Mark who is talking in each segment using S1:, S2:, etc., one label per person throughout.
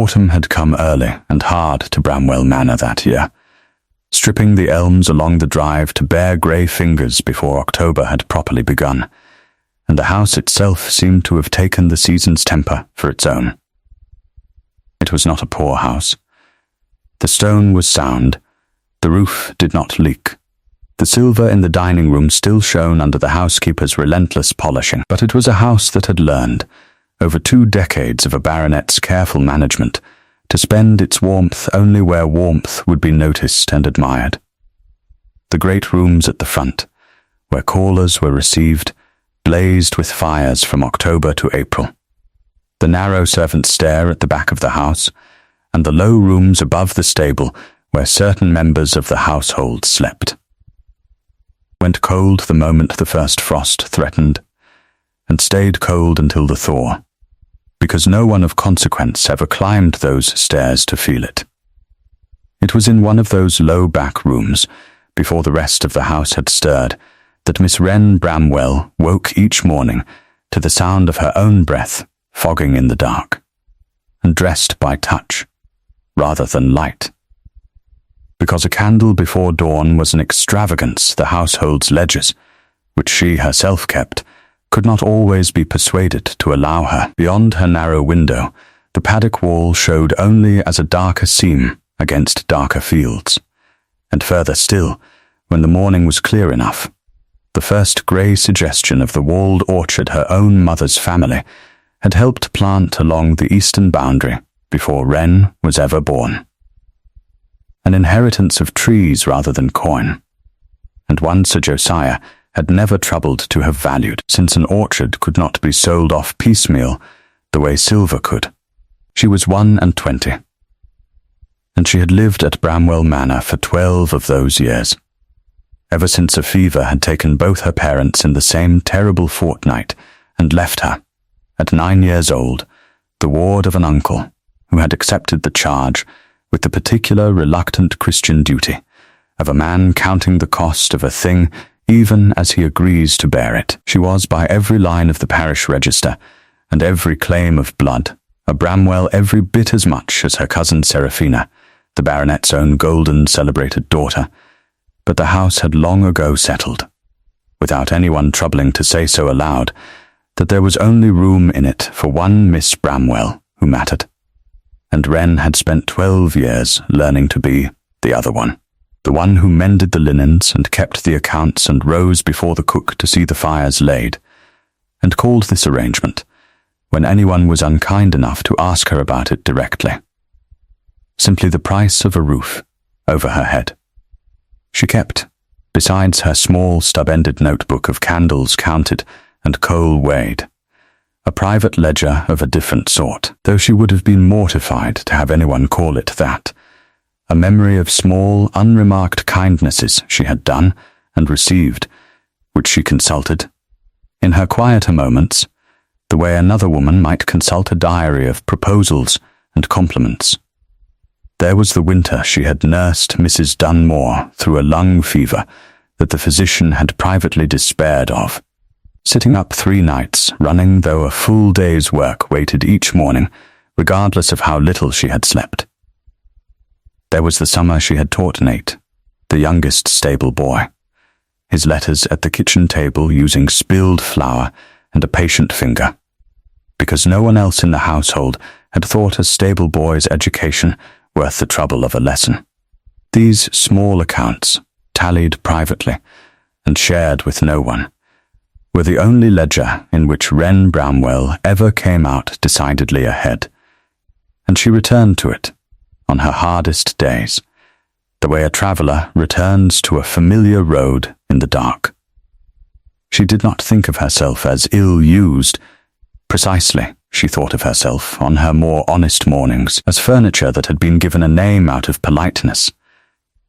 S1: Autumn had come early and hard to Bramwell Manor that year, stripping the elms along the drive to bare grey fingers before October had properly begun, and the house itself seemed to have taken the season's temper for its own. It was not a poor house. The stone was sound, the roof did not leak. The silver in the dining room still shone under the housekeeper's relentless polishing, but it was a house that had learned, over 2 decades of a baronet's careful management, to spend its warmth only where warmth would be noticed and admired. The great rooms at the front, where callers were received, blazed with fires from October to April. The narrow servants' stair at the back of the house, and the low rooms above the stable where certain members of the household slept, went cold the moment the first frost threatened, and stayed cold until the thaw, because no one of consequence ever climbed those stairs to feel it. It was in one of those low back rooms, before the rest of the house had stirred, that Miss Wren Bramwell woke each morning to the sound of her own breath fogging in the dark, and dressed by touch, rather than light. Because a candle before dawn was an extravagance the household's ledgers, which she herself kept, could not always be persuaded to allow her. Beyond her narrow window, the paddock wall showed only as a darker seam against darker fields, and further still, when the morning was clear enough, the first grey suggestion of the walled orchard her own mother's family had helped plant along the eastern boundary before Wren was ever born. An inheritance of trees rather than coin, and one Sir Josiah had never troubled to have valued, since an orchard could not be sold off piecemeal the way silver could. She was 21, and she had lived at Bramwell Manor for 12 of those years, ever since a fever had taken both her parents in the same terrible fortnight and left her, at 9 years old, the ward of an uncle who had accepted the charge with the particular reluctant Christian duty of a man counting the cost of a thing even as he agrees to bear it. She was, by every line of the parish register and every claim of blood, a Bramwell every bit as much as her cousin Seraphina, the baronet's own golden celebrated daughter, but the house had long ago settled, without anyone troubling to say so aloud, that there was only room in it for one Miss Bramwell who mattered, and Wren had spent 12 years learning to be the other one, the one who mended the linens and kept the accounts and rose before the cook to see the fires laid, and called this arrangement, when anyone was unkind enough to ask her about it directly, simply the price of a roof over her head. She kept, besides her small stub-ended notebook of candles counted and coal weighed, a private ledger of a different sort, though she would have been mortified to have anyone call it that, a memory of small, unremarked kindnesses she had done and received, which she consulted, in her quieter moments, the way another woman might consult a diary of proposals and compliments. There was the winter she had nursed Mrs. Dunmore through a lung fever that the physician had privately despaired of, sitting up 3 nights running though a full day's work waited each morning, regardless of how little she had slept. There was the summer she had taught Nate, the youngest stable boy, his letters at the kitchen table using spilled flour and a patient finger, because no one else in the household had thought a stable boy's education worth the trouble of a lesson. These small accounts, tallied privately and shared with no one, were the only ledger in which Wren Bramwell ever came out decidedly ahead, and she returned to it on her hardest days, the way a traveller returns to a familiar road in the dark. She did not think of herself as ill-used. Precisely, she thought of herself, on her more honest mornings, as furniture that had been given a name out of politeness,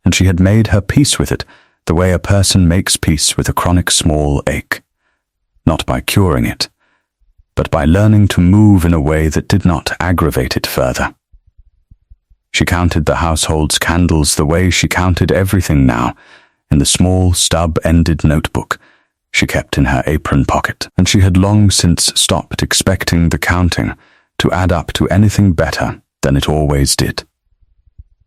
S1: and she had made her peace with it the way a person makes peace with a chronic small ache, not by curing it, but by learning to move in a way that did not aggravate it further. She counted the household's candles the way she counted everything now, in the small stub-ended notebook she kept in her apron pocket, and she had long since stopped expecting the counting to add up to anything better than it always did.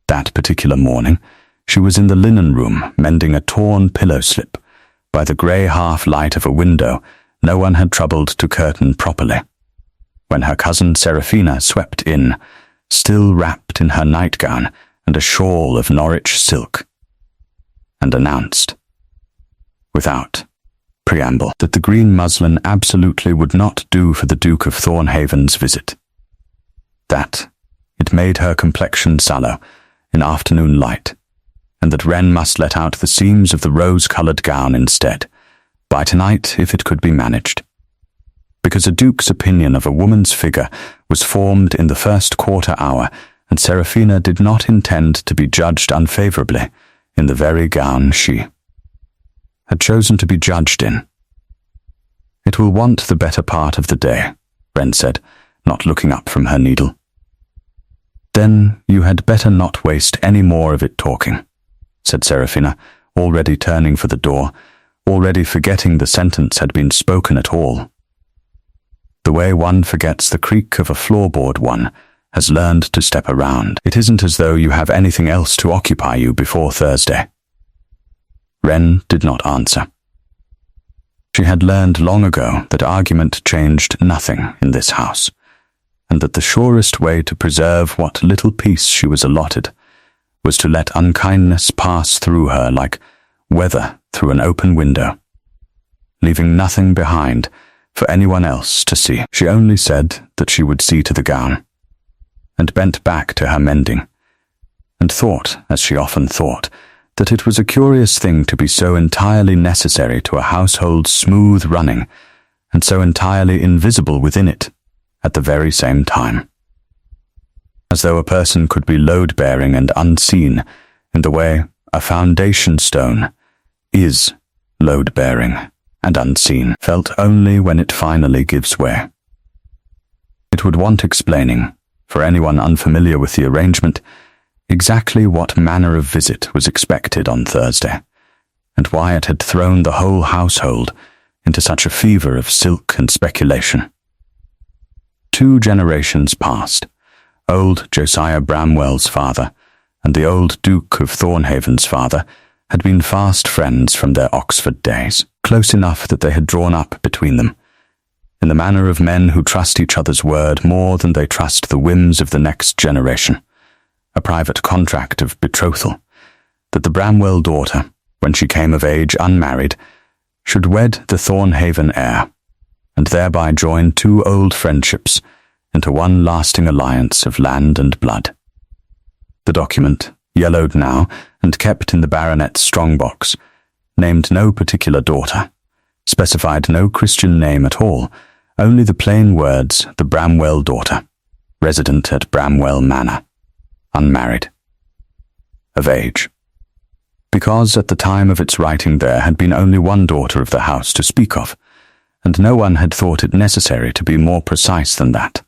S1: That particular morning, she was in the linen room mending a torn pillow slip. By the grey half-light of a window, no one had troubled to curtain properly, when her cousin Seraphina swept in, still wrapped in her nightgown and a shawl of Norwich silk, and announced, without preamble, that the green muslin absolutely would not do for the Duke of Thornhaven's visit. That it made her complexion sallow in afternoon light, and that Wren must let out the seams of the rose-coloured gown instead, by tonight if it could be managed. Because a duke's opinion of a woman's figure was formed in the first quarter hour, and Seraphina did not intend to be judged unfavourably in the very gown she had chosen to be judged in. "It will want the better part of the day," Wren said, not looking up from her needle. "Then you had better not waste any more of it talking," said Seraphina, already turning for the door, already forgetting the sentence had been spoken at all. The way one forgets the creak of a floorboard one has learned to step around. It isn't as though you have anything else to occupy you before Thursday. Wren did not answer. She had learned long ago that argument changed nothing in this house, and that the surest way to preserve what little peace she was allotted was to let unkindness pass through her like weather through an open window, leaving nothing behind for anyone else to see. She only said that she would see to the gown, and bent back to her mending, and thought, as she often thought, that it was a curious thing to be so entirely necessary to a household smooth running, and so entirely invisible within it at the very same time. As though a person could be load-bearing and unseen in the way a foundation stone is load-bearing and unseen, felt only when it finally gives way. It would want explaining, for anyone unfamiliar with the arrangement, exactly what manner of visit was expected on Thursday, and why it had thrown the whole household into such a fever of silk and speculation. 2 generations past, old Josiah Bramwell's father and the old Duke of Thornhaven's father had been fast friends from their Oxford days, close enough that they had drawn up between them, in the manner of men who trust each other's word more than they trust the whims of the next generation, a private contract of betrothal, that the Bramwell daughter, when she came of age unmarried, should wed the Thornhaven heir, and thereby join 2 old friendships into one lasting alliance of land and blood. The document, yellowed now and kept in the baronet's strong-box, named no particular daughter, specified no Christian name at all, only the plain words, the Bramwell daughter, resident at Bramwell Manor, unmarried, of age. Because at the time of its writing there had been only one daughter of the house to speak of, and no one had thought it necessary to be more precise than that.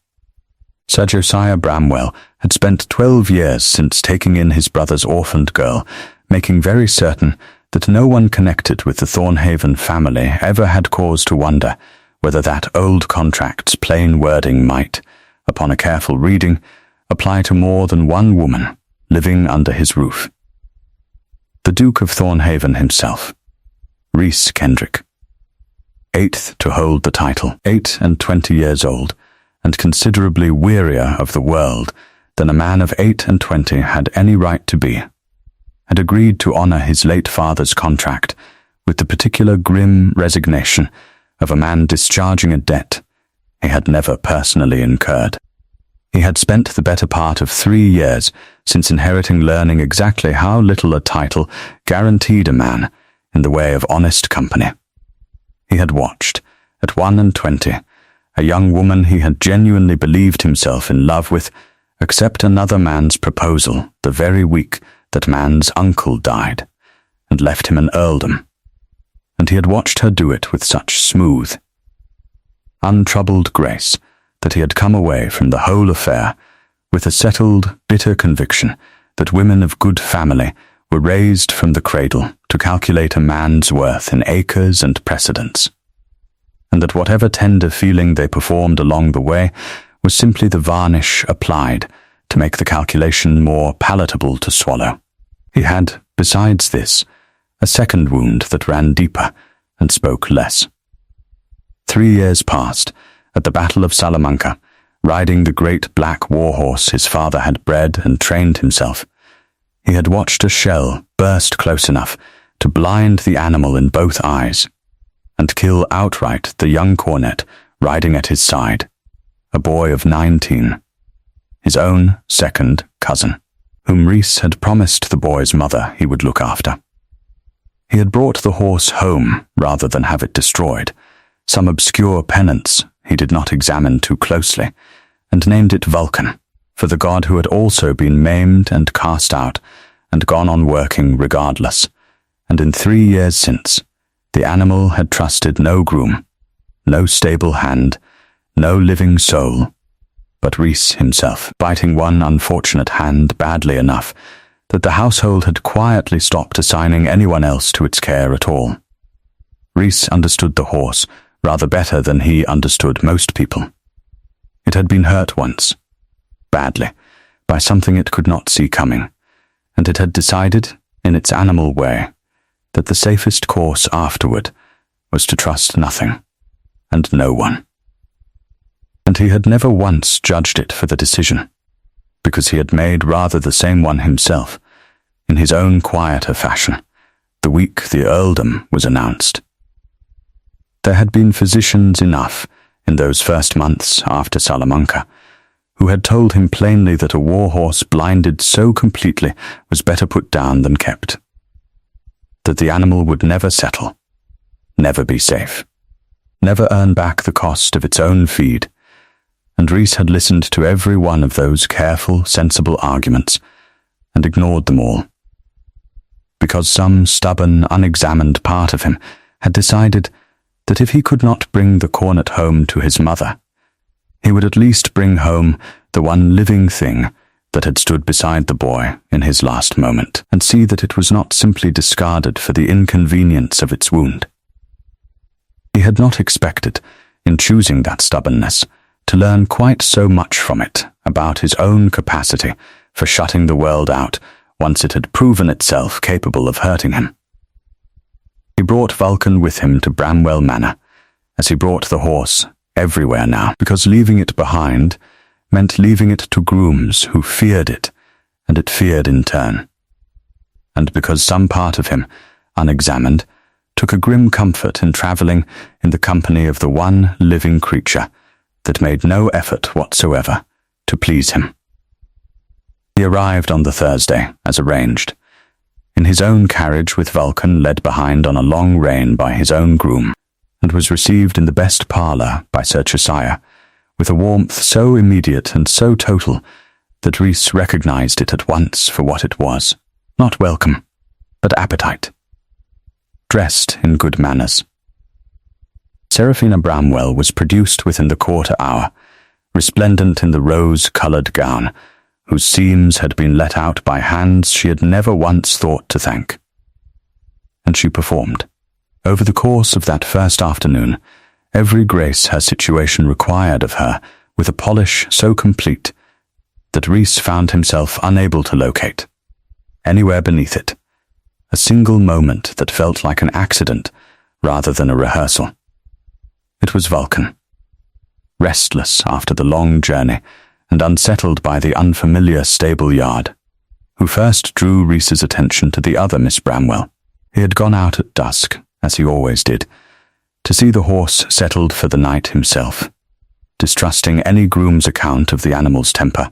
S1: Sir Josiah Bramwell had spent 12 years since taking in his brother's orphaned girl, making very certain that no one connected with the Thornhaven family ever had cause to wonder whether that old contract's plain wording might, upon a careful reading, apply to more than one woman living under his roof. The Duke of Thornhaven himself, Rhys Kendrick, 8th to hold the title, 28 years old, and considerably wearier of the world than a man of 28 had any right to be, had agreed to honour his late father's contract with the particular grim resignation of a man discharging a debt he had never personally incurred. He had spent the better part of 3 years since inheriting learning exactly how little a title guaranteed a man in the way of honest company. He had watched, at 21, a young woman he had genuinely believed himself in love with accept another man's proposal the very week that man's uncle died and left him an earldom, and he had watched her do it with such smooth, untroubled grace that he had come away from the whole affair with a settled, bitter conviction that women of good family were raised from the cradle to calculate a man's worth in acres and precedents, and that whatever tender feeling they performed along the way was simply the varnish applied to make the calculation more palatable to swallow. He had, besides this, a second wound that ran deeper and spoke less. 3 years passed, at the Battle of Salamanca, riding the great black warhorse his father had bred and trained himself. He had watched a shell burst close enough to blind the animal in both eyes, and kill outright the young cornet riding at his side, a boy of 19, his own second cousin, whom Rhys had promised the boy's mother he would look after. He had brought the horse home rather than have it destroyed, some obscure penance he did not examine too closely, and named it Vulcan, for the god who had also been maimed and cast out and gone on working regardless, and in 3 years since, the animal had trusted no groom, no stable hand, no living soul, but Rhys himself, biting one unfortunate hand badly enough that the household had quietly stopped assigning anyone else to its care at all. Rhys understood the horse rather better than he understood most people. It had been hurt once, badly, by something it could not see coming, and it had decided, in its animal way, that the safest course afterward was to trust nothing and no one. And he had never once judged it for the decision, because he had made rather the same one himself, in his own quieter fashion, the week the earldom was announced. There had been physicians enough in those first months after Salamanca, who had told him plainly that a warhorse blinded so completely was better put down than kept, that the animal would never settle, never be safe, never earn back the cost of its own feed, and Rhys had listened to every one of those careful, sensible arguments, and ignored them all, because some stubborn, unexamined part of him had decided that if he could not bring the cornet home to his mother, he would at least bring home the one living thing that had stood beside the boy in his last moment, and see that it was not simply discarded for the inconvenience of its wound. He had not expected, in choosing that stubbornness, to learn quite so much from it about his own capacity for shutting the world out once it had proven itself capable of hurting him. He brought Vulcan with him to Bramwell Manor, as he brought the horse everywhere now, because leaving it behind meant leaving it to grooms who feared it, and it feared in turn, and because some part of him, unexamined, took a grim comfort in travelling in the company of the one living creature that made no effort whatsoever to please him. He arrived on the Thursday, as arranged, in his own carriage with Vulcan led behind on a long rein by his own groom, and was received in the best parlour by Sir Josiah, with a warmth so immediate and so total that Rhys recognised it at once for what it was, not welcome, but appetite, dressed in good manners. Seraphina Bramwell was produced within the quarter hour, resplendent in the rose-coloured gown, whose seams had been let out by hands she had never once thought to thank. And she performed, over the course of that first afternoon, every grace her situation required of her, with a polish so complete that Rhys found himself unable to locate, anywhere beneath it, a single moment that felt like an accident rather than a rehearsal. It was Vulcan, restless after the long journey and unsettled by the unfamiliar stable yard, who first drew Rhys's attention to the other Miss Bramwell. He had gone out at dusk, as he always did, to see the horse settled for the night himself, distrusting any groom's account of the animal's temper,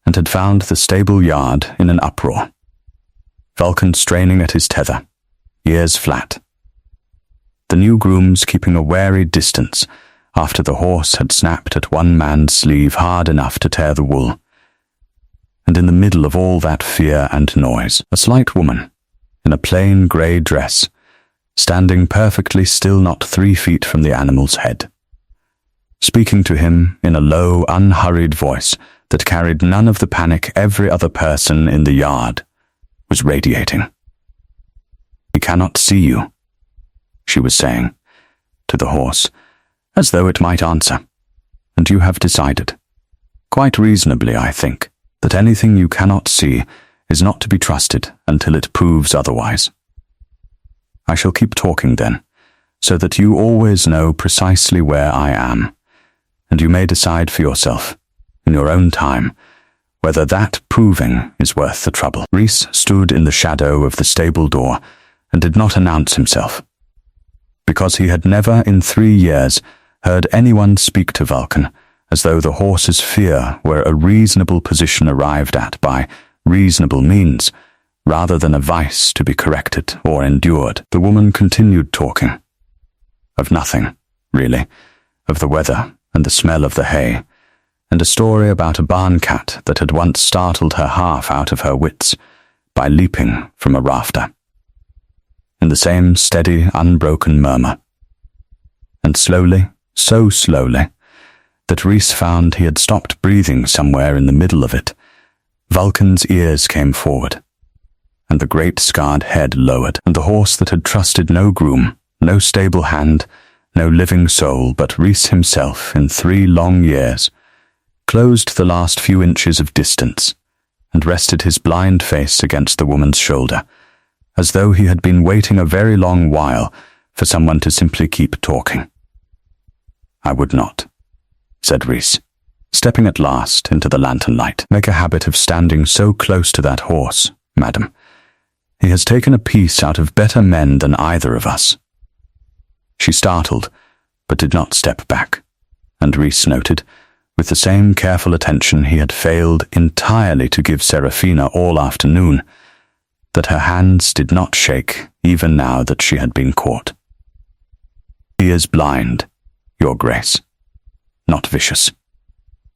S1: and had found the stable yard in an uproar, Vulcan straining at his tether, ears flat, the new grooms keeping a wary distance after the horse had snapped at one man's sleeve hard enough to tear the wool. And in the middle of all that fear and noise, a slight woman, in a plain grey dress, standing perfectly still not 3 feet from the animal's head, speaking to him in a low, unhurried voice that carried none of the panic every other person in the yard was radiating. "He cannot see you," she was saying, to the horse, as though it might answer, "and you have decided. Quite reasonably, I think. that anything you cannot see is not to be trusted until it proves otherwise. I shall keep talking then, so that you always know precisely where I am, and you may decide for yourself, in your own time, whether that proving is worth the trouble. Rhys stood in the shadow of the stable door and did not announce himself, because he had never in 3 years heard anyone speak to Vulcan as though the horse's fear were a reasonable position arrived at by reasonable means, rather than a vice to be corrected or endured. The woman continued talking. Of nothing, really, of the weather and the smell of the hay, and a story about a barn cat that had once startled her half out of her wits by leaping from a rafter. In the same steady, unbroken murmur. And slowly, so slowly, that Rhys found he had stopped breathing somewhere in the middle of it, Vulcan's ears came forward, and the great scarred head lowered, and the horse that had trusted no groom, no stable hand, no living soul but Rhys himself in 3 long years, closed the last few inches of distance, and rested his blind face against the woman's shoulder, as though he had been waiting a very long while for someone to simply keep talking. "I would not," said Rhys, stepping at last into the lantern light. "Make a habit of standing so close to that horse, madam. He has taken a piece out of better men than either of us." She startled, but did not step back, and Rhys noted, with the same careful attention he had failed entirely to give Seraphina all afternoon, that her hands did not shake even now that she had been caught. "He is blind, Your Grace. Not vicious,"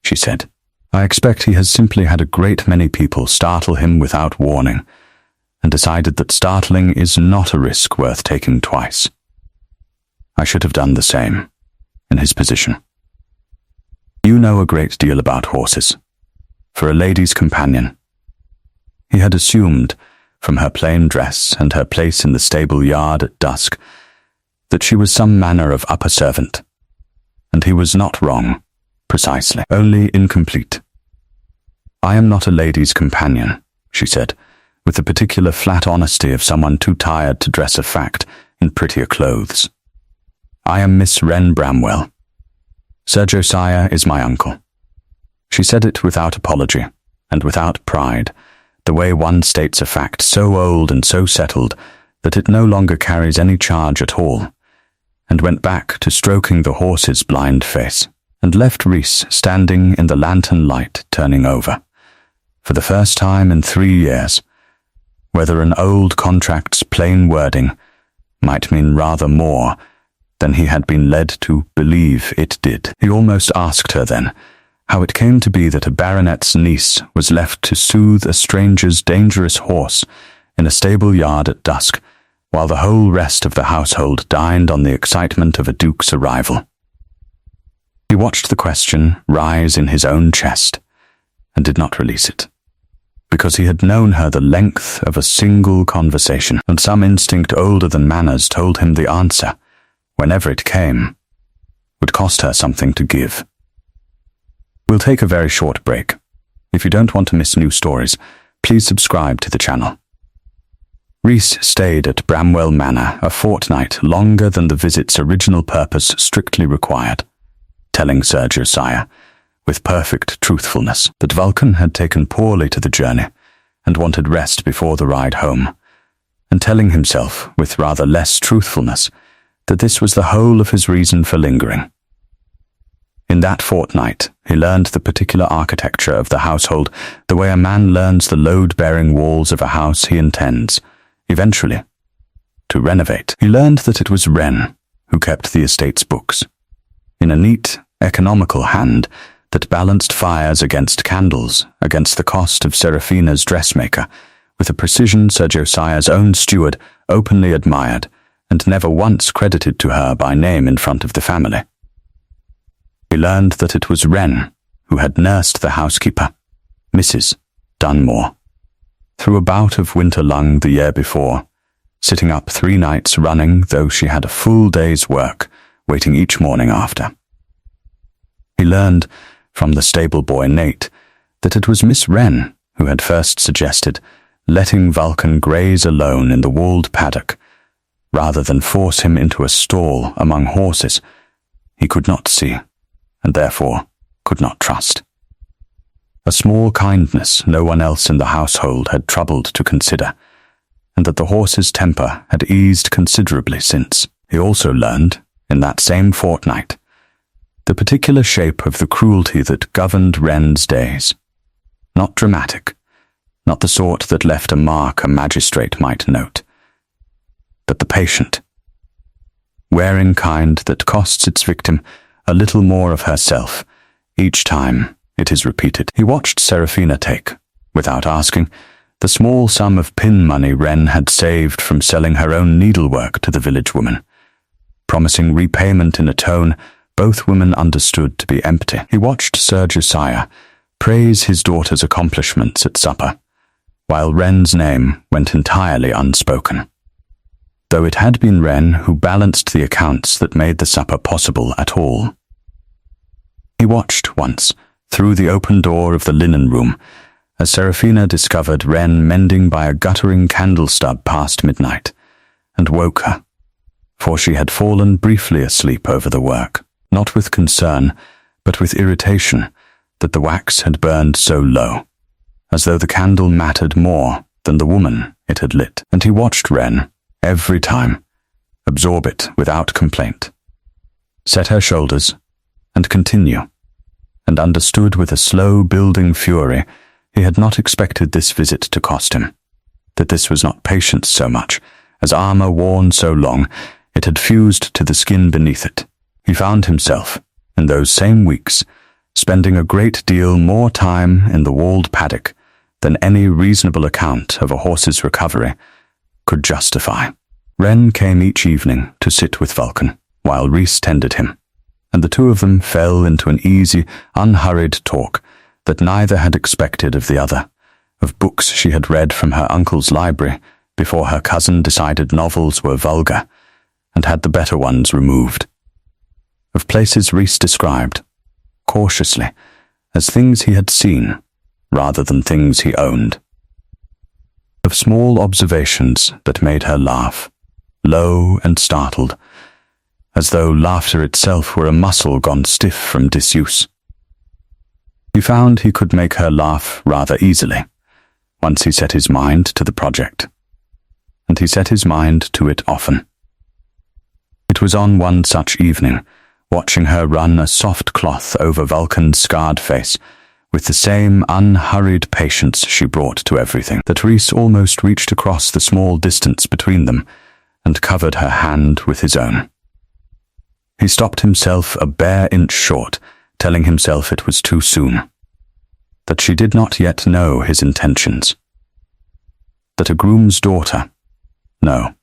S1: she said. "I expect he has simply had a great many people startle him without warning, and decided that startling is not a risk worth taking twice. I should have done the same, in his position. You know a great deal about horses. For a lady's companion." He had assumed, from her plain dress and her place in the stable yard at dusk, that she was some manner of upper servant, and he was not wrong, precisely, only incomplete. "I am not a lady's companion," she said, with the particular flat honesty of someone too tired to dress a fact in prettier clothes. "I am Miss Wren Bramwell. Sir Josiah is my uncle." She said it without apology, and without pride, the way one states a fact so old and so settled that it no longer carries any charge at all, and went back to stroking the horse's blind face, and left Rhys standing in the lantern light turning over, for the first time in 3 years, whether an old contract's plain wording might mean rather more than he had been led to believe it did. He almost asked her then how it came to be that a baronet's niece was left to soothe a stranger's dangerous horse in a stable yard at dusk, while the whole rest of the household dined on the excitement of a duke's arrival. He watched the question rise in his own chest, and did not release it, because he had known her the length of a single conversation, and some instinct older than manners told him the answer, whenever it came, would cost her something to give. We'll take a very short break. If you don't want to miss new stories, please subscribe to the channel. Rhys stayed at Bramwell Manor a fortnight longer than the visit's original purpose strictly required, telling Sir Josiah, with perfect truthfulness, that Vulcan had taken poorly to the journey and wanted rest before the ride home, and telling himself, with rather less truthfulness, that this was the whole of his reason for lingering. In that fortnight, he learned the particular architecture of the household, the way a man learns the load-bearing walls of a house he intends, eventually, to renovate. He learned that it was Wren who kept the estate's books, in a neat, economical hand that balanced fires against candles, against the cost of Seraphina's dressmaker, with a precision Sir Josiah's own steward openly admired, and never once credited to her by name in front of the family. He learned that it was Wren who had nursed the housekeeper, Mrs. Dunmore, through a bout of winter lung the year before, sitting up 3 nights running, though she had a full day's work waiting each morning after. He learned from the stable boy Nate that it was Miss Wren who had first suggested letting Vulcan graze alone in the walled paddock, rather than force him into a stall among horses he could not see, and therefore could not trust. A small kindness no one else in the household had troubled to consider, and that the horse's temper had eased considerably since. He also learned, in that same fortnight, the particular shape of the cruelty that governed Wren's days. Not dramatic, not the sort that left a mark a magistrate might note, but the patient, wearing kind that costs its victim a little more of herself each time it is repeated. He watched Seraphina take, without asking, the small sum of pin money Wren had saved from selling her own needlework to the village woman, promising repayment in a tone both women understood to be empty. He watched Sir Josiah praise his daughter's accomplishments at supper, while Wren's name went entirely unspoken, though it had been Wren who balanced the accounts that made the supper possible at all. He watched once, through the open door of the linen room, as Seraphina discovered Wren mending by a guttering candle stub past midnight, and woke her, for she had fallen briefly asleep over the work, not with concern, but with irritation that the wax had burned so low, as though the candle mattered more than the woman it had lit. And he watched Wren, every time, absorb it without complaint, set her shoulders, and continue, and understood with a slow-building fury he had not expected this visit to cost him, that this was not patience so much, as armor worn so long it had fused to the skin beneath it. He found himself, in those same weeks, spending a great deal more time in the walled paddock than any reasonable account of a horse's recovery could justify. Wren came each evening to sit with Vulcan, while Rhys tended him, and the two of them fell into an easy, unhurried talk that neither had expected of the other, of books she had read from her uncle's library before her cousin decided novels were vulgar and had the better ones removed, of places Rhys described, cautiously, as things he had seen rather than things he owned, of small observations that made her laugh, low and startled, as though laughter itself were a muscle gone stiff from disuse. He found he could make her laugh rather easily, once he set his mind to the project, and he set his mind to it often. It was on one such evening, watching her run a soft cloth over Vulcan's scarred face, with the same unhurried patience she brought to everything, that Rhys almost reached across the small distance between them and covered her hand with his own. He stopped himself a bare inch short, telling himself it was too soon, that she did not yet know his intentions, that a groom's daughter, no,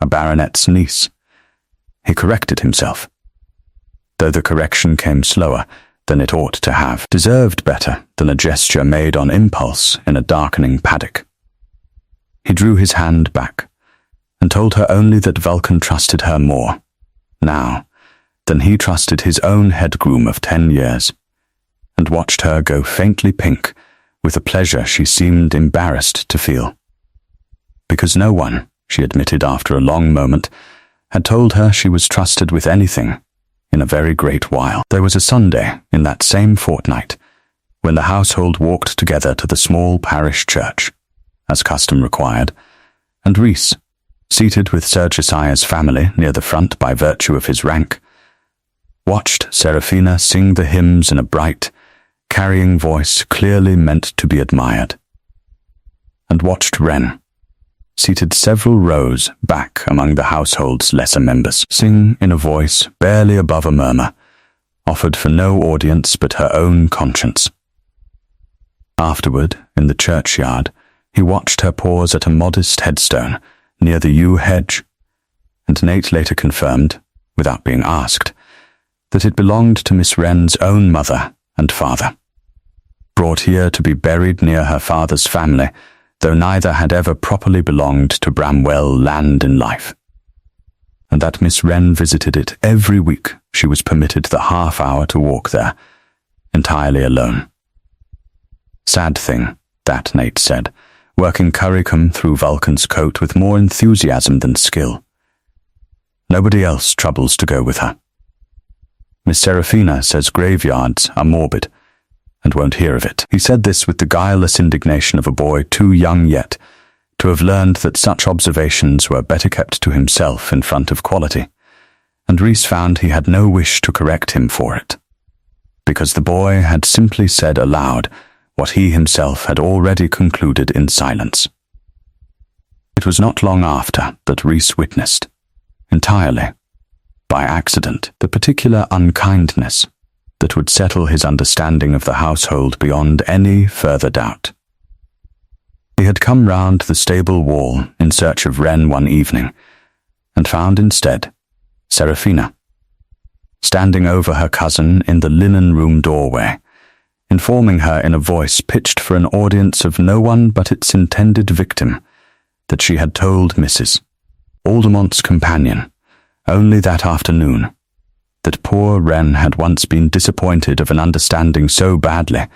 S1: a baronet's niece. He corrected himself, though the correction came slower than it ought to have, deserved better than a gesture made on impulse in a darkening paddock. He drew his hand back, and told her only that Vulcan trusted her more, now, than he trusted his own head groom of 10 years, and watched her go faintly pink with a pleasure she seemed embarrassed to feel, because no one, she admitted after a long moment, had told her she was trusted with anything in a very great while. There was a Sunday in that same fortnight when the household walked together to the small parish church, as custom required, and Rhys, seated with Sir Josiah's family near the front by virtue of his rank, watched Seraphina sing the hymns in a bright, carrying voice clearly meant to be admired, and watched Wren, seated several rows back among the household's lesser members, sing in a voice barely above a murmur, offered for no audience but her own conscience. Afterward, in the churchyard, he watched her pause at a modest headstone near the yew hedge, and Nate later confirmed, without being asked, that it belonged to Miss Wren's own mother and father, brought here to be buried near her father's family, though neither had ever properly belonged to Bramwell land in life, and that Miss Wren visited it every week she was permitted the half-hour to walk there, entirely alone. Sad thing, that, Nate said, working currycomb through Vulcan's coat with more enthusiasm than skill. Nobody else troubles to go with her. Miss Seraphina says graveyards are morbid, and won't hear of it. He said this with the guileless indignation of a boy too young yet to have learned that such observations were better kept to himself in front of quality, and Rhys found he had no wish to correct him for it, because the boy had simply said aloud what he himself had already concluded in silence. It was not long after that Rhys witnessed, entirely by accident, the particular unkindness that would settle his understanding of the household beyond any further doubt. He had come round the stable wall in search of Wren one evening, and found instead Seraphina, standing over her cousin in the linen room doorway, informing her in a voice pitched for an audience of no one but its intended victim that she had told Mrs. Aldermont's companion only that afternoon that poor Wren had once been disappointed of an understanding so badly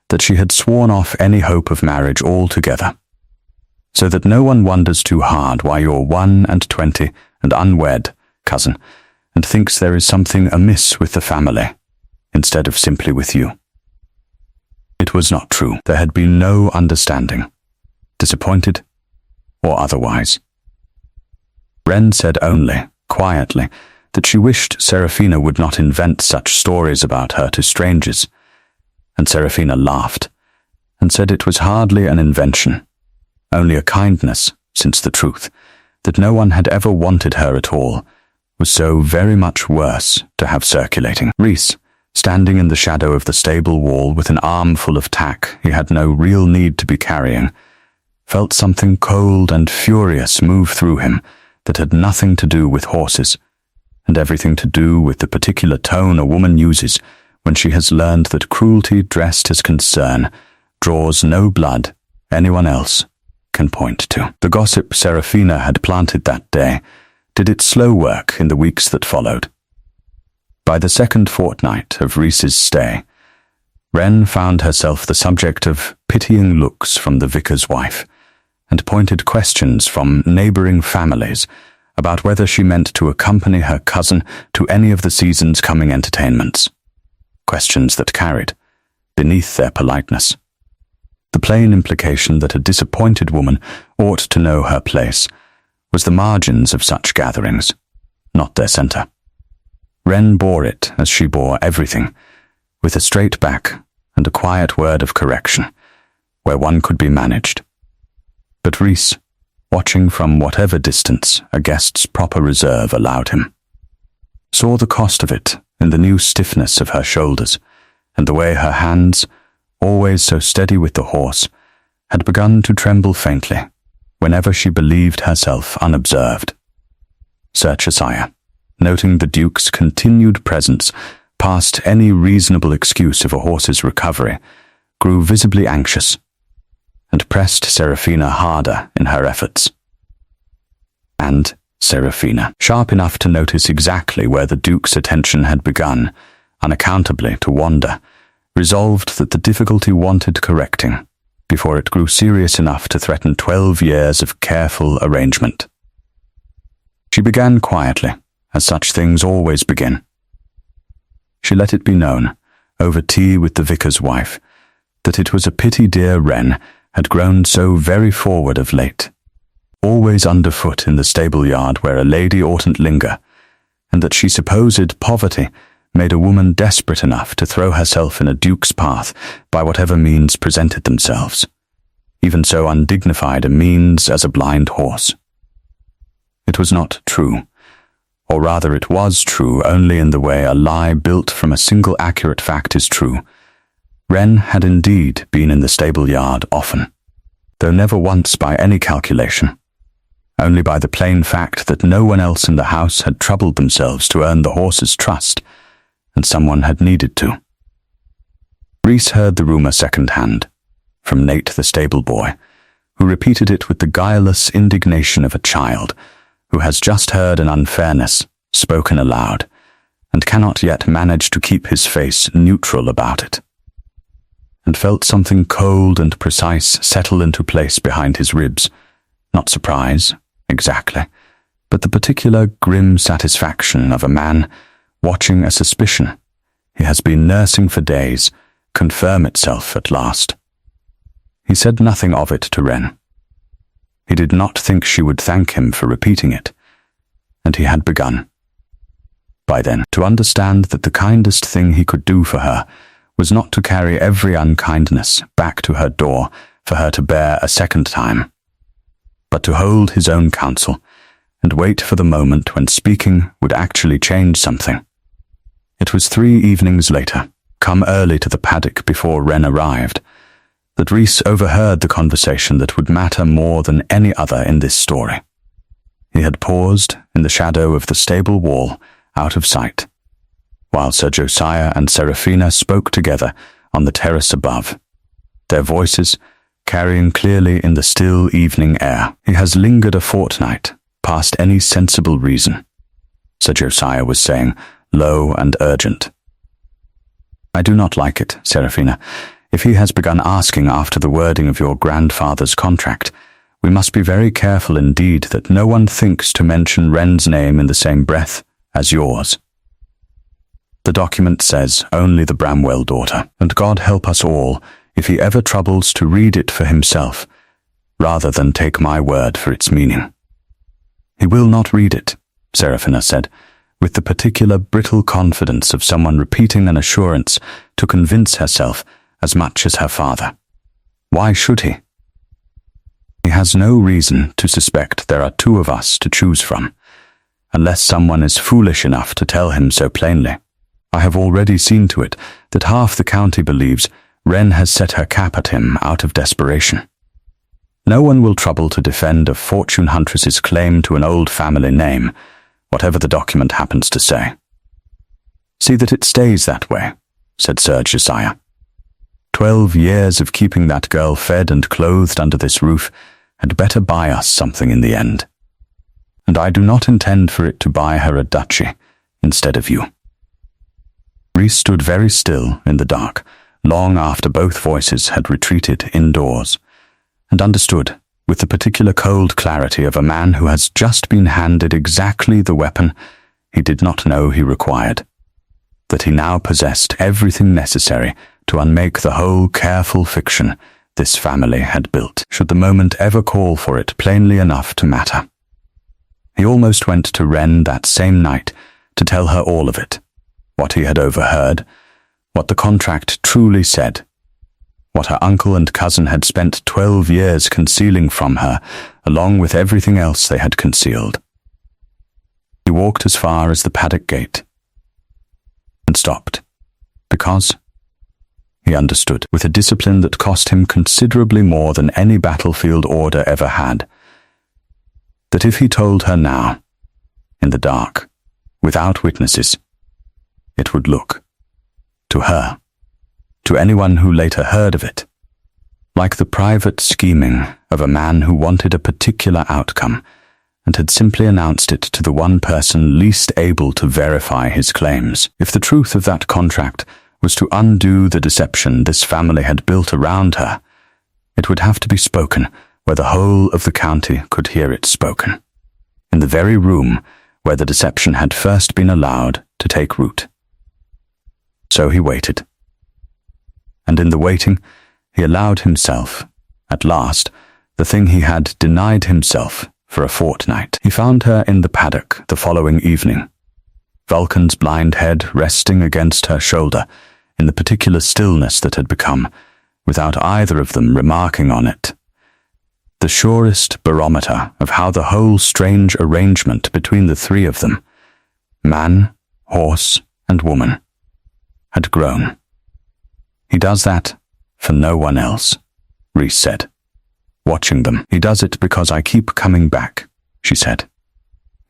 S1: that she had sworn off any hope of marriage altogether, so that no one wonders too hard why you're 21 and unwed, cousin, and thinks there is something amiss with the family, instead of simply with you. It was not true. There had been no understanding, disappointed or otherwise. Wren said only, quietly, that she wished Seraphina would not invent such stories about her to strangers, and Seraphina laughed, and said it was hardly an invention, only a kindness, since the truth, that no one had ever wanted her at all, was so very much worse to have circulating. Rhys, standing in the shadow of the stable wall with an armful of tack he had no real need to be carrying, felt something cold and furious move through him that had nothing to do with horses, and everything to do with the particular tone a woman uses when she has learned that cruelty dressed as concern draws no blood anyone else can point to. The gossip Seraphina had planted that day did its slow work in the weeks that followed. By the second fortnight of Rhys's stay, Wren found herself the subject of pitying looks from the vicar's wife, and pointed questions from neighbouring families about whether she meant to accompany her cousin to any of the season's coming entertainments. Questions that carried, beneath their politeness, the plain implication that a disappointed woman ought to know her place was the margins of such gatherings, not their centre. Wren bore it as she bore everything, with a straight back and a quiet word of correction, where one could be managed. But Rhys, watching from whatever distance a guest's proper reserve allowed him, saw the cost of it in the new stiffness of her shoulders, and the way her hands, always so steady with the horse, had begun to tremble faintly whenever she believed herself unobserved. Sir Josiah, noting the Duke's continued presence past any reasonable excuse of a horse's recovery, grew visibly anxious, and pressed Seraphina harder in her efforts. And Seraphina, sharp enough to notice exactly where the Duke's attention had begun, unaccountably, to wander, resolved that the difficulty wanted correcting before it grew serious enough to threaten 12 years of careful arrangement. She began quietly, as such things always begin. She let it be known, over tea with the vicar's wife, that it was a pity dear Wren had grown so very forward of late, always underfoot in the stable-yard where a lady oughtn't linger, and that she supposed poverty made a woman desperate enough to throw herself in a duke's path by whatever means presented themselves, even so undignified a means as a blind horse. It was not true, or rather it was true only in the way a lie built from a single accurate fact is true. Wren had indeed been in the stable-yard often, though never once by any calculation, only by the plain fact that no one else in the house had troubled themselves to earn the horse's trust, and someone had needed to. Rhys heard the rumour second-hand, from Nate the stable-boy, who repeated it with the guileless indignation of a child who has just heard an unfairness spoken aloud, and cannot yet manage to keep his face neutral about it. and felt something cold and precise settle into place behind his ribs. Not surprise, exactly, but the particular grim satisfaction of a man watching a suspicion he has been nursing for days confirm itself at last. He said nothing of it to Wren. He did not think she would thank him for repeating it, and he had begun, by then, to understand that the kindest thing he could do for her was not to carry every unkindness back to her door for her to bear a second time, but to hold his own counsel and wait for the moment when speaking would actually change something. It was 3 evenings later, come early to the paddock before Wren arrived, that Rhys overheard the conversation that would matter more than any other in this story. He had paused in the shadow of the stable wall, out of sight, while Sir Josiah and Seraphina spoke together on the terrace above, their voices carrying clearly in the still evening air. "He has lingered a fortnight, past any sensible reason," Sir Josiah was saying, low and urgent. "I do not like it, Seraphina. If he has begun asking after the wording of your grandfather's contract, we must be very careful indeed that no one thinks to mention Wren's name in the same breath as yours. The document says only the Bramwell daughter, and God help us all if he ever troubles to read it for himself, rather than take my word for its meaning." "He will not read it," Seraphina said, with the particular brittle confidence of someone repeating an assurance to convince herself as much as her father. "Why should he? He has no reason to suspect there are 2 of us to choose from, unless someone is foolish enough to tell him so plainly. I have already seen to it that half the county believes Wren has set her cap at him out of desperation. No one will trouble to defend a fortune huntress's claim to an old family name, whatever the document happens to say." "See that it stays that way," said Sir Josiah. 12 years of keeping that girl fed and clothed under this roof had better buy us something in the end. And I do not intend for it to buy her a duchy instead of you." Rhys stood very still in the dark, long after both voices had retreated indoors, and understood, with the particular cold clarity of a man who has just been handed exactly the weapon he did not know he required, that he now possessed everything necessary to unmake the whole careful fiction this family had built, should the moment ever call for it plainly enough to matter. He almost went to Wren that same night to tell her all of it, what he had overheard, what the contract truly said, what her uncle and cousin had spent 12 years concealing from her, along with everything else they had concealed. He walked as far as the paddock gate, and stopped, because he understood, with a discipline that cost him considerably more than any battlefield order ever had, that if he told her now, in the dark, without witnesses, it would look, to her, to anyone who later heard of it, like the private scheming of a man who wanted a particular outcome and had simply announced it to the one person least able to verify his claims. If the truth of that contract was to undo the deception this family had built around her, it would have to be spoken where the whole of the county could hear it spoken, in the very room where the deception had first been allowed to take root. So he waited. And in the waiting, he allowed himself, at last, the thing he had denied himself for a fortnight. He found her in the paddock the following evening, Vulcan's blind head resting against her shoulder in the particular stillness that had become, without either of them remarking on it, the surest barometer of how the whole strange arrangement between the 3 of them, man, horse, and woman, had grown. "He does that for no one else," Rhys said, watching them. "He does it because I keep coming back," she said.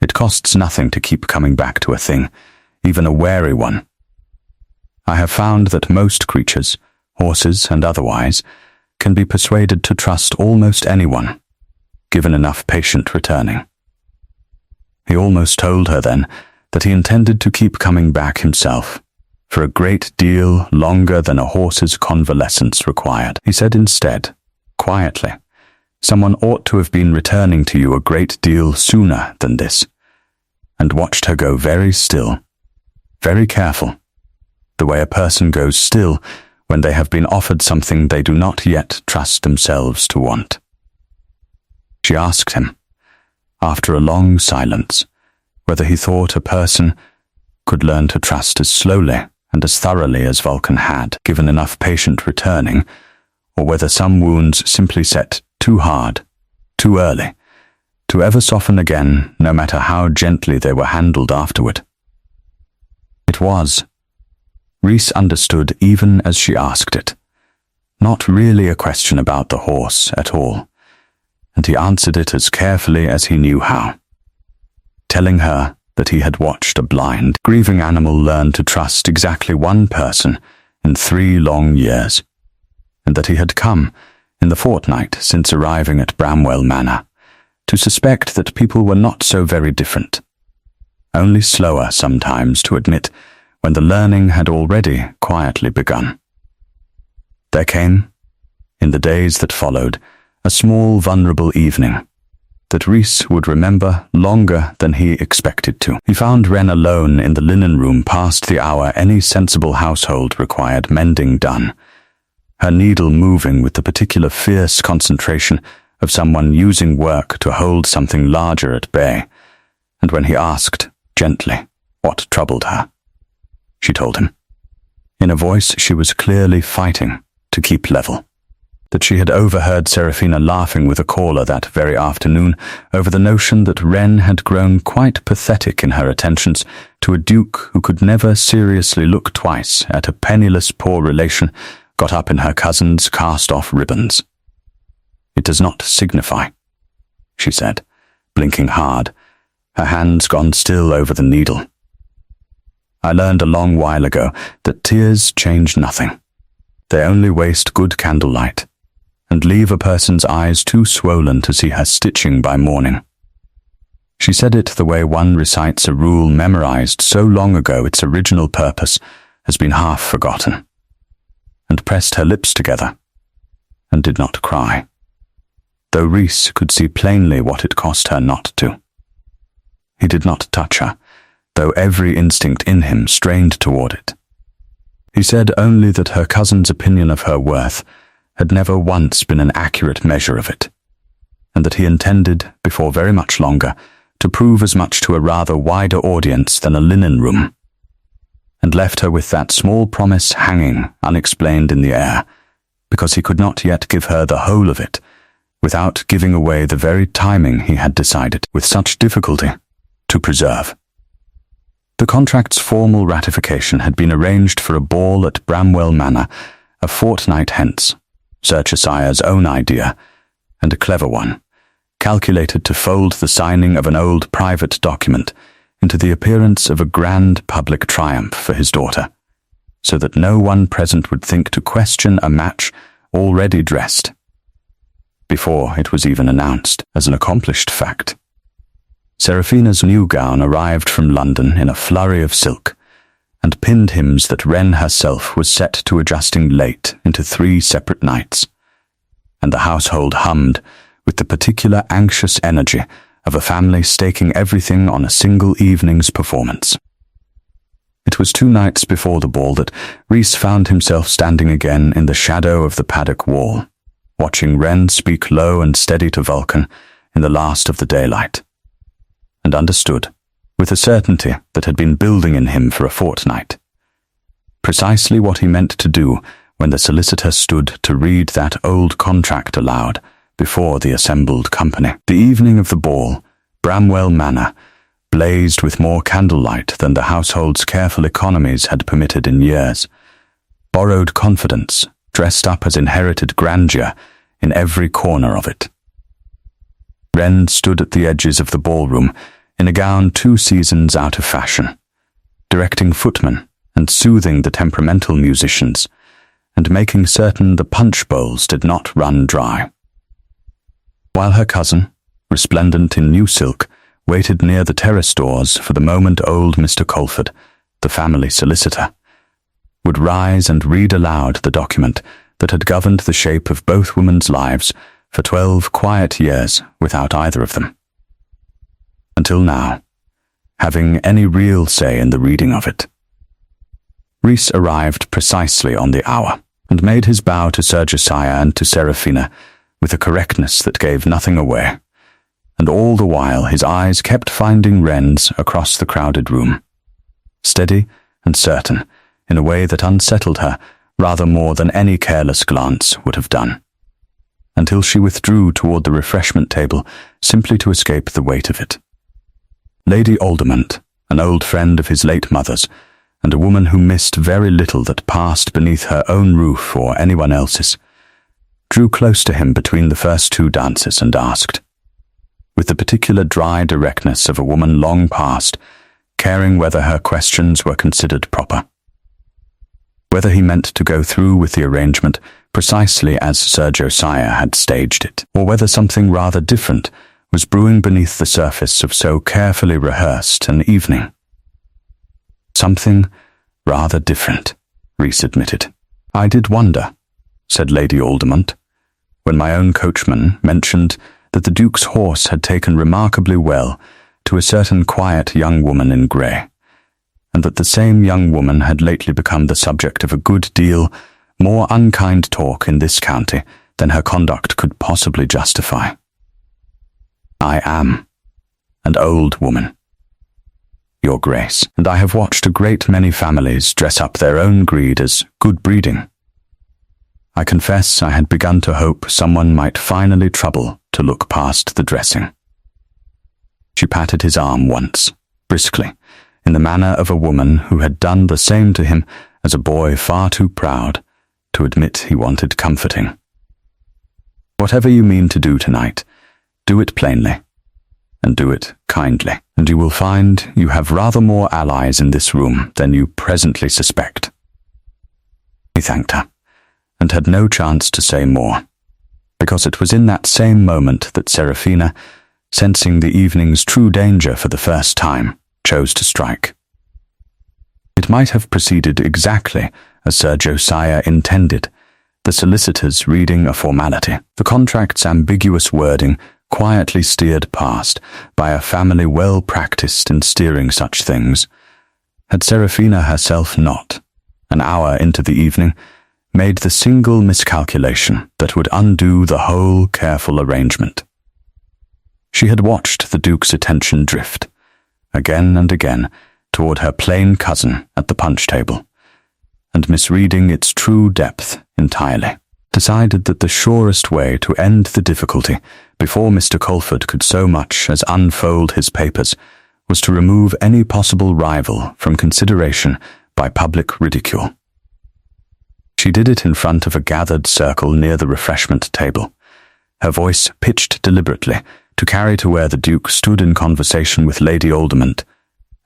S1: "It costs nothing to keep coming back to a thing, even a wary one. I have found that most creatures, horses and otherwise, can be persuaded to trust almost anyone, given enough patient returning." He almost told her then that he intended to keep coming back himself, for a great deal longer than a horse's convalescence required. He said instead, quietly, someone ought to have been returning to you a great deal sooner than this, and watched her go very still, very careful, the way a person goes still when they have been offered something they do not yet trust themselves to want. She asked him, after a long silence, whether he thought a person could learn to trust as slowly and as thoroughly as Vulcan had, given enough patient returning, or whether some wounds simply set too hard, too early, to ever soften again, no matter how gently they were handled afterward. It was, Rhys understood even as she asked it, not really a question about the horse at all, and he answered it as carefully as he knew how, telling her that he had watched a blind, grieving animal learn to trust exactly one person in 3 long years, and that he had come, in the fortnight since arriving at Bramwell Manor, to suspect that people were not so very different, only slower sometimes to admit when the learning had already quietly begun. There came, in the days that followed, a small vulnerable evening that Rhys would remember longer than he expected to. He found Wren alone in the linen room past the hour any sensible household required mending done, her needle moving with the particular fierce concentration of someone using work to hold something larger at bay, and when he asked, gently, what troubled her, she told him, in a voice she was clearly fighting to keep level, that she had overheard Serafina laughing with a caller that very afternoon over the notion that Wren had grown quite pathetic in her attentions to a duke who could never seriously look twice at a penniless poor relation got up in her cousin's cast-off ribbons. It does not signify, she said, blinking hard, her hands gone still over the needle. I learned a long while ago that tears change nothing. They only waste good candlelight, and leave a person's eyes too swollen to see her stitching by morning. She said it the way one recites a rule memorized so long ago its original purpose has been half forgotten, and pressed her lips together, and did not cry, though Rhys could see plainly what it cost her not to. He did not touch her, though every instinct in him strained toward it. He said only that her cousin's opinion of her worth had never once been an accurate measure of it, and that he intended, before very much longer, to prove as much to a rather wider audience than a linen room, and left her with that small promise hanging unexplained in the air, because he could not yet give her the whole of it, without giving away the very timing he had decided, with such difficulty, to preserve. The contract's formal ratification had been arranged for a ball at Bramwell Manor a fortnight hence, Sir Chesire's own idea, and a clever one, calculated to fold the signing of an old private document into the appearance of a grand public triumph for his daughter, so that no one present would think to question a match already dressed, before it was even announced as an accomplished fact. Serafina's new gown arrived from London in a flurry of silk, and pinned hymns that Wren herself was set to adjusting late into 3 separate nights, and the household hummed with the particular anxious energy of a family staking everything on a single evening's performance. It was 2 nights before the ball that Rhys found himself standing again in the shadow of the paddock wall, watching Wren speak low and steady to Vulcan in the last of the daylight, and understood, with a certainty that had been building in him for a fortnight, precisely what he meant to do when the solicitor stood to read that old contract aloud before the assembled company. The evening of the ball, Bramwell Manor, blazed with more candlelight than the household's careful economies had permitted in years, borrowed confidence, dressed up as inherited grandeur in every corner of it. Wren stood at the edges of the ballroom in a gown 2 seasons out of fashion, directing footmen and soothing the temperamental musicians, and making certain the punch bowls did not run dry. While her cousin, resplendent in new silk, waited near the terrace doors for the moment old Mr. Colford, the family solicitor, would rise and read aloud the document that had governed the shape of both women's lives for 12 quiet years without either of them. Until now, having any real say in the reading of it. Rhys arrived precisely on the hour, and made his bow to Sir Josiah and to Seraphina with a correctness that gave nothing away, and all the while his eyes kept finding Wren's across the crowded room, steady and certain, in a way that unsettled her rather more than any careless glance would have done, until she withdrew toward the refreshment table simply to escape the weight of it. Lady Aldermont, an old friend of his late mother's, and a woman who missed very little that passed beneath her own roof or anyone else's, drew close to him between the first two dances and asked, with the particular dry directness of a woman long past, caring whether her questions were considered proper, whether he meant to go through with the arrangement precisely as Sir Josiah had staged it, or whether something rather different was brewing beneath the surface of so carefully rehearsed an evening. Something rather different, Rhys admitted. I did wonder, said Lady Aldermont, when my own coachman mentioned that the Duke's horse had taken remarkably well to a certain quiet young woman in grey, and that the same young woman had lately become the subject of a good deal more unkind talk in this county than her conduct could possibly justify. I am an old woman, Your Grace, and I have watched a great many families dress up their own greed as good breeding. I confess I had begun to hope someone might finally trouble to look past the dressing. She patted his arm once, briskly, in the manner of a woman who had done the same to him as a boy far too proud to admit he wanted comforting. Whatever you mean to do tonight, do it plainly, and do it kindly, and you will find you have rather more allies in this room than you presently suspect. He thanked her, and had no chance to say more, because it was in that same moment that Seraphina, sensing the evening's true danger for the first time, chose to strike. It might have proceeded exactly as Sir Josiah intended, the solicitors reading a formality, the contract's ambiguous wording quietly steered past by a family well practiced in steering such things, had Seraphina herself not, an hour into the evening, made the single miscalculation that would undo the whole careful arrangement. She had watched the Duke's attention drift, again and again, toward her plain cousin at the punch table, and misreading its true depth entirely, decided that the surest way to end the difficulty before Mr. Colford could so much as unfold his papers was to remove any possible rival from consideration by public ridicule. She did it in front of a gathered circle near the refreshment table, her voice pitched deliberately to carry to where the Duke stood in conversation with Lady Aldermont,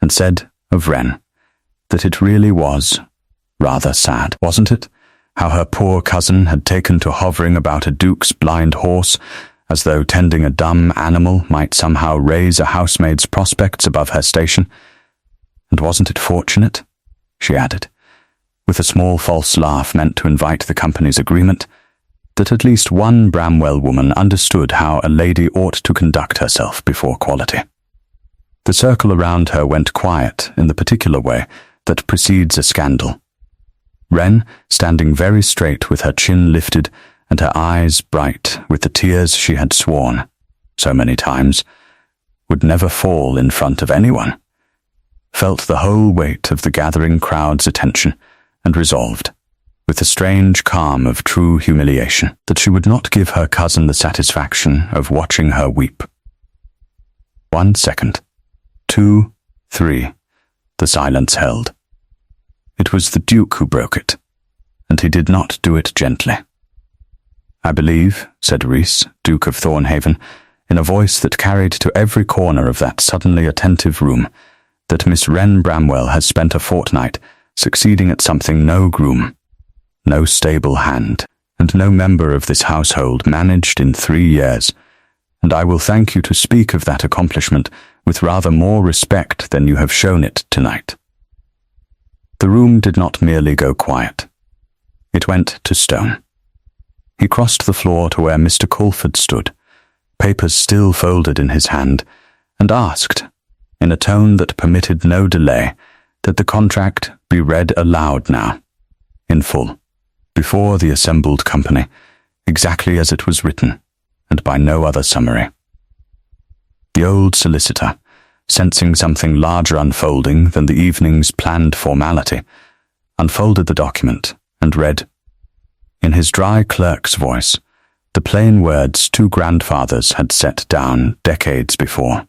S1: and said of Wren that it really was rather sad, wasn't it, how her poor cousin had taken to hovering about a Duke's blind horse, as though tending a dumb animal might somehow raise a housemaid's prospects above her station. And wasn't it fortunate, she added, with a small false laugh meant to invite the company's agreement, that at least one Bramwell woman understood how a lady ought to conduct herself before quality. The circle around her went quiet in the particular way that precedes a scandal. Wren, standing very straight with her chin lifted and her eyes bright with the tears she had sworn, so many times, would never fall in front of anyone, felt the whole weight of the gathering crowd's attention and resolved, with the strange calm of true humiliation, that she would not give her cousin the satisfaction of watching her weep. 1 second, 2, 3, the silence held. It was the Duke who broke it, and he did not do it gently. I believe, said Rhys, Duke of Thornhaven, in a voice that carried to every corner of that suddenly attentive room, that Miss Wren Bramwell has spent a fortnight succeeding at something no groom, no stable hand, and no member of this household managed in 3 years, and I will thank you to speak of that accomplishment with rather more respect than you have shown it tonight. The room did not merely go quiet. It went to stone. He crossed the floor to where Mr. Caulford stood, papers still folded in his hand, and asked, in a tone that permitted no delay, that the contract be read aloud now, in full, before the assembled company, exactly as it was written, and by no other summary. The old solicitor, sensing something larger unfolding than the evening's planned formality, unfolded the document and read, in his dry clerk's voice, the plain words two grandfathers had set down decades before,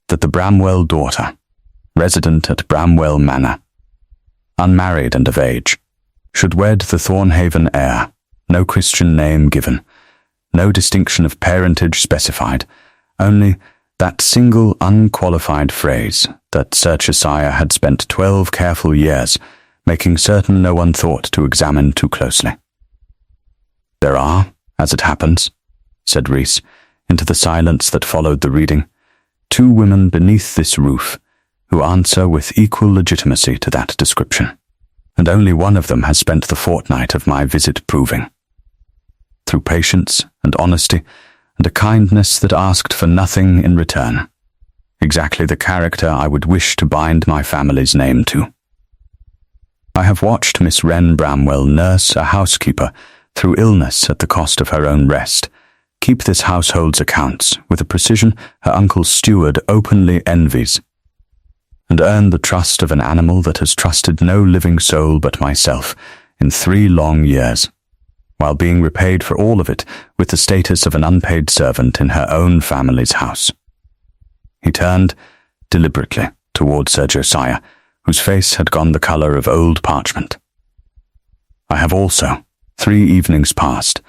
S1: that the Bramwell daughter, resident at Bramwell Manor, unmarried and of age, should wed the Thornhaven heir, no Christian name given, no distinction of parentage specified, only that single unqualified phrase that Sir Josiah had spent 12 careful years making certain no one thought to examine too closely. There are, as it happens, said Rees, into the silence that followed the reading, two women beneath this roof who answer with equal legitimacy to that description, and only one of them has spent the fortnight of my visit proving. Through patience and honesty and a kindness that asked for nothing in return, exactly the character I would wish to bind my family's name to. I have watched Miss Wren Bramwell nurse a housekeeper through illness at the cost of her own rest, keep this household's accounts with a precision her uncle's steward openly envies, and earn the trust of an animal that has trusted no living soul but myself in 3 long years, while being repaid for all of it with the status of an unpaid servant in her own family's house. He turned deliberately toward Sir Josiah, whose face had gone the colour of old parchment. I have also, 3 evenings past,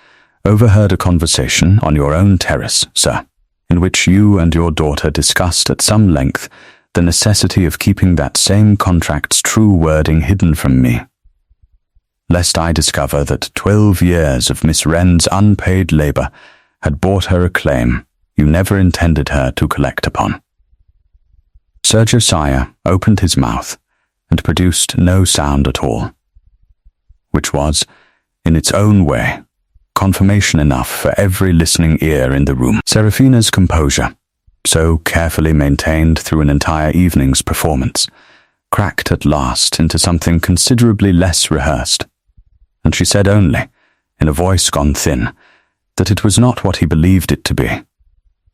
S1: overheard a conversation on your own terrace, sir, in which you and your daughter discussed at some length the necessity of keeping that same contract's true wording hidden from me, lest I discover that 12 years of Miss Wren's unpaid labour had bought her a claim you never intended her to collect upon. Sir Josiah opened his mouth and produced no sound at all, which was, in its own way, confirmation enough for every listening ear in the room. Seraphina's composure, so carefully maintained through an entire evening's performance, cracked at last into something considerably less rehearsed, and she said only, in a voice gone thin, that it was not what he believed it to be,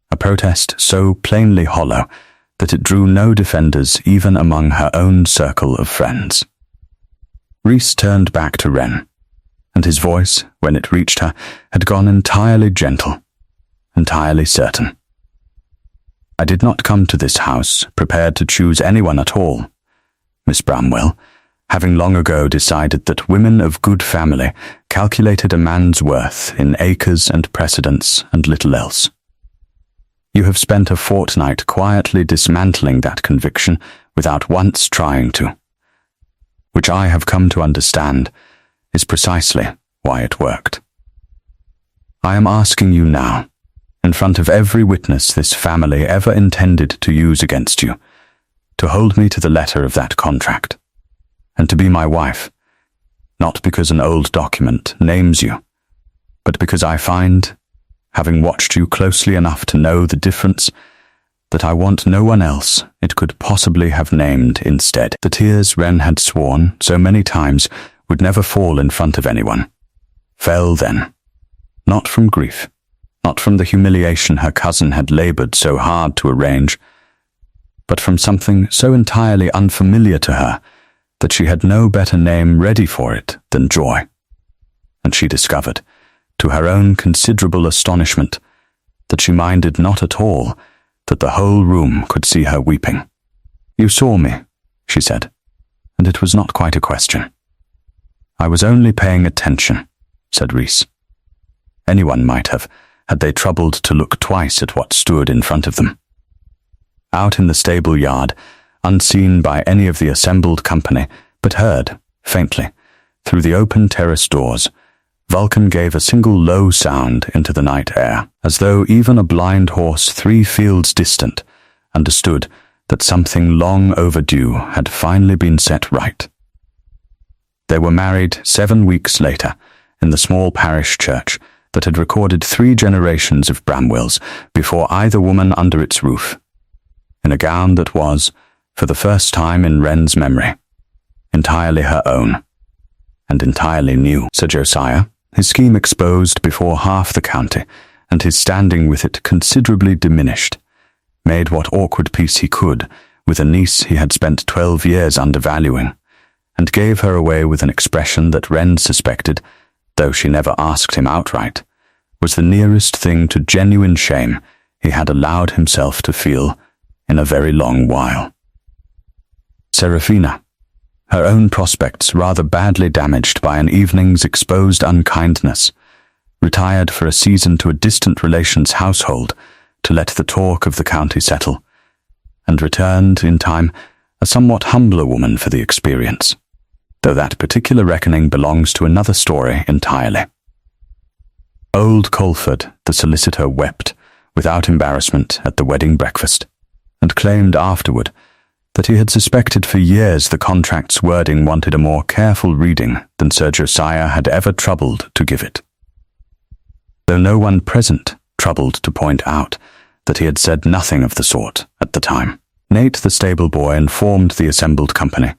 S1: a protest so plainly hollow that it drew no defenders even among her own circle of friends. Rees turned back to Wren, and his voice, when it reached her, had gone entirely gentle, entirely certain. I did not come to this house prepared to choose anyone at all, Miss Bramwell, having long ago decided that women of good family calculated a man's worth in acres and precedence and little else. You have spent a fortnight quietly dismantling that conviction without once trying to, which I have come to understand is precisely why it worked. I am asking you now, in front of every witness this family ever intended to use against you, to hold me to the letter of that contract, and to be my wife, not because an old document names you, but because I find, having watched you closely enough to know the difference, that I want no one else it could possibly have named instead. The tears Wren had sworn so many times would never fall in front of anyone, fell then, not from grief, not from the humiliation her cousin had laboured so hard to arrange, but from something so entirely unfamiliar to her that she had no better name ready for it than joy. And she discovered, to her own considerable astonishment, that she minded not at all that the whole room could see her weeping. You saw me, she said, and it was not quite a question. I was only paying attention, said Rees. Anyone might have, had they troubled to look twice at what stood in front of them. Out in the stable yard, unseen by any of the assembled company, but heard, faintly, through the open terrace doors, Vulcan gave a single low sound into the night air, as though even a blind horse 3 fields distant understood that something long overdue had finally been set right. They were married 7 weeks later in the small parish church that had recorded 3 generations of Bramwells before either woman under its roof, in a gown that was, for the first time in Wren's memory, entirely her own, and entirely new. Sir Josiah, his scheme exposed before half the county, and his standing with it considerably diminished, made what awkward peace he could with a niece he had spent 12 years undervaluing, and gave her away with an expression that Wren suspected, though she never asked him outright, was the nearest thing to genuine shame he had allowed himself to feel in a very long while. Seraphina, her own prospects rather badly damaged by an evening's exposed unkindness, retired for a season to a distant relation's household to let the talk of the county settle, and returned, in time, a somewhat humbler woman for the experience, though that particular reckoning belongs to another story entirely. Old Colford, the solicitor, wept, without embarrassment, at the wedding breakfast, and claimed afterward that he had suspected for years the contract's wording wanted a more careful reading than Sir Josiah had ever troubled to give it, though no one present troubled to point out that he had said nothing of the sort at the time. Nate, the stable boy, informed the assembled company,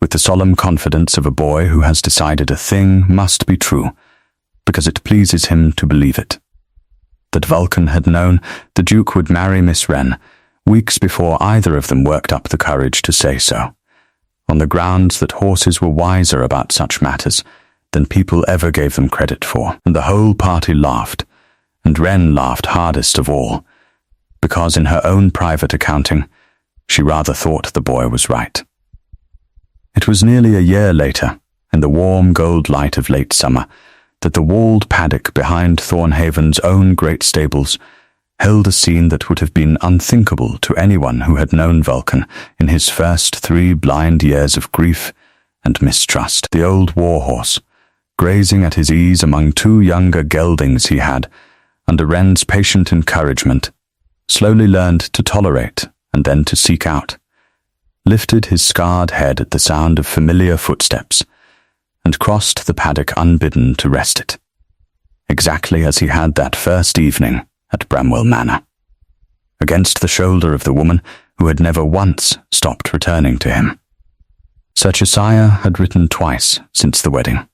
S1: with the solemn confidence of a boy who has decided a thing must be true, because it pleases him to believe it, that Vulcan had known the Duke would marry Miss Wren weeks before either of them worked up the courage to say so, on the grounds that horses were wiser about such matters than people ever gave them credit for, and the whole party laughed, and Wren laughed hardest of all, because in her own private accounting, she rather thought the boy was right. It was nearly a year later, in the warm gold light of late summer, that the walled paddock behind Thornhaven's own great stables held a scene that would have been unthinkable to anyone who had known Vulcan in his first 3 blind years of grief and mistrust. The old Warhorse, grazing at his ease among 2 younger geldings he had, under Wren's patient encouragement, slowly learned to tolerate and then to seek out, lifted his scarred head at the sound of familiar footsteps, and crossed the paddock unbidden to rest it, exactly as he had that first evening at Bramwell Manor, against the shoulder of the woman who had never once stopped returning to him. Sir Josiah had written twice since the wedding,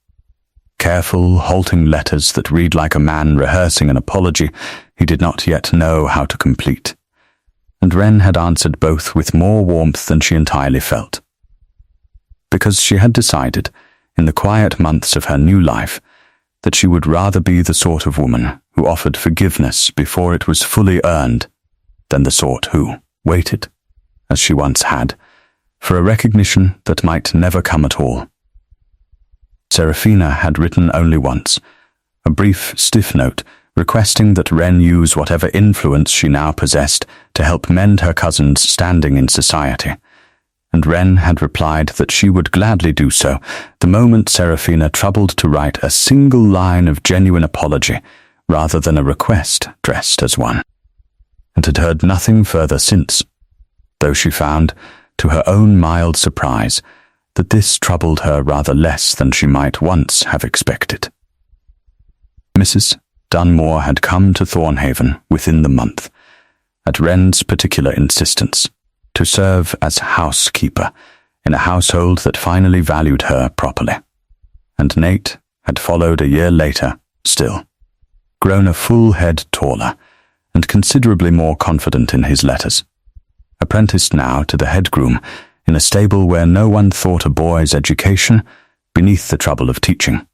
S1: careful, halting letters that read like a man rehearsing an apology he did not yet know how to complete, and Wren had answered both with more warmth than she entirely felt, because she had decided, in the quiet months of her new life, that she would rather be the sort of woman who offered forgiveness before it was fully earned than the sort who waited, as she once had, for a recognition that might never come at all. Seraphina had written only once, a brief, stiff note requesting that Wren use whatever influence she now possessed to help mend her cousin's standing in society, and Wren had replied that she would gladly do so the moment Seraphina troubled to write a single line of genuine apology rather than a request dressed as one, and had heard nothing further since, though she found, to her own mild surprise, that this troubled her rather less than she might once have expected. Mrs. Dunmore had come to Thornhaven within the month, at Wren's particular insistence, to serve as housekeeper in a household that finally valued her properly, and Nate had followed a year later still, grown a full head taller and considerably more confident in his letters, apprenticed now to the head groom in a stable where no one thought a boy's education beneath the trouble of teaching.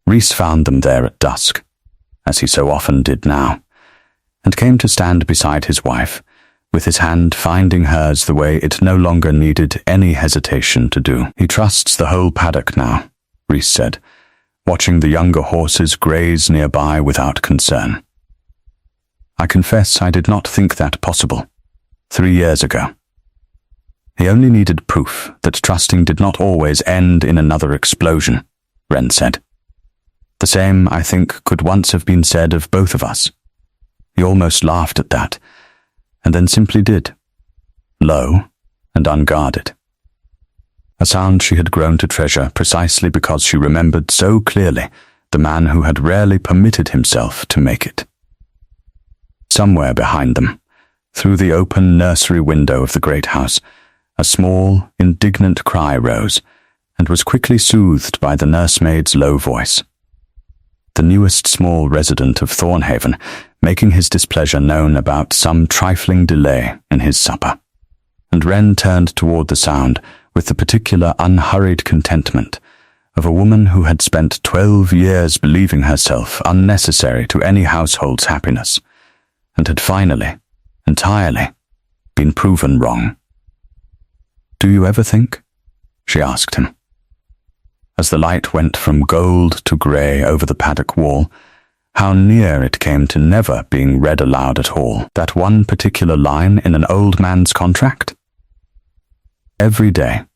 S1: Rees found them there at dusk, as he so often did now, and came to stand beside his wife, with his hand finding hers the way it no longer needed any hesitation to do. "He trusts the whole paddock now," Rees said, watching the younger horses graze nearby without concern. "I confess I did not think that possible 3 years ago." "He only needed proof that trusting did not always end in another explosion," Wren said. "The same, I think, could once have been said of both of us." He almost laughed at that, and then simply did, low and unguarded. a sound she had grown to treasure precisely because she remembered so clearly the man who had rarely permitted himself to make it. Somewhere behind them, through the open nursery window of the great house, a small, indignant cry rose, and was quickly soothed by the nursemaid's low voice. The newest small resident of Thornhaven, making his displeasure known about some trifling delay in his supper. And Wren turned toward the sound with the particular unhurried contentment of a woman who had spent 12 years believing herself unnecessary to any household's happiness, and had finally, entirely, been proven wrong. "Do you ever think?" she asked him. As the light went from gold to grey over the paddock wall, how near it came to never being read aloud at all, that one particular line in an old man's contract? "Every day,"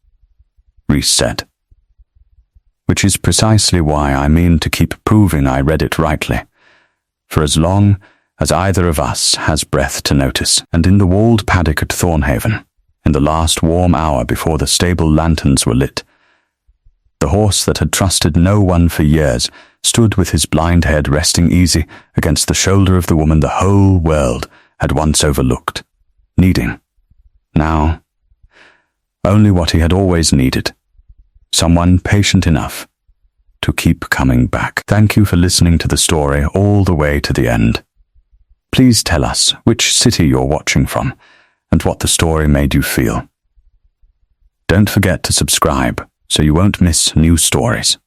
S1: Rhys said. "Which is precisely why I mean to keep proving I read it rightly, for as long as either of us has breath to notice." And in the walled paddock at Thornhaven, in the last warm hour before the stable lanterns were lit, the horse that had trusted no one for years stood with his blind head resting easy against the shoulder of the woman the whole world had once overlooked, needing, now, only what he had always needed, someone patient enough to keep coming back. Thank you for listening to the story all the way to the end. Please tell us which city you're watching from and what the story made you feel. Don't forget to subscribe so you won't miss new stories.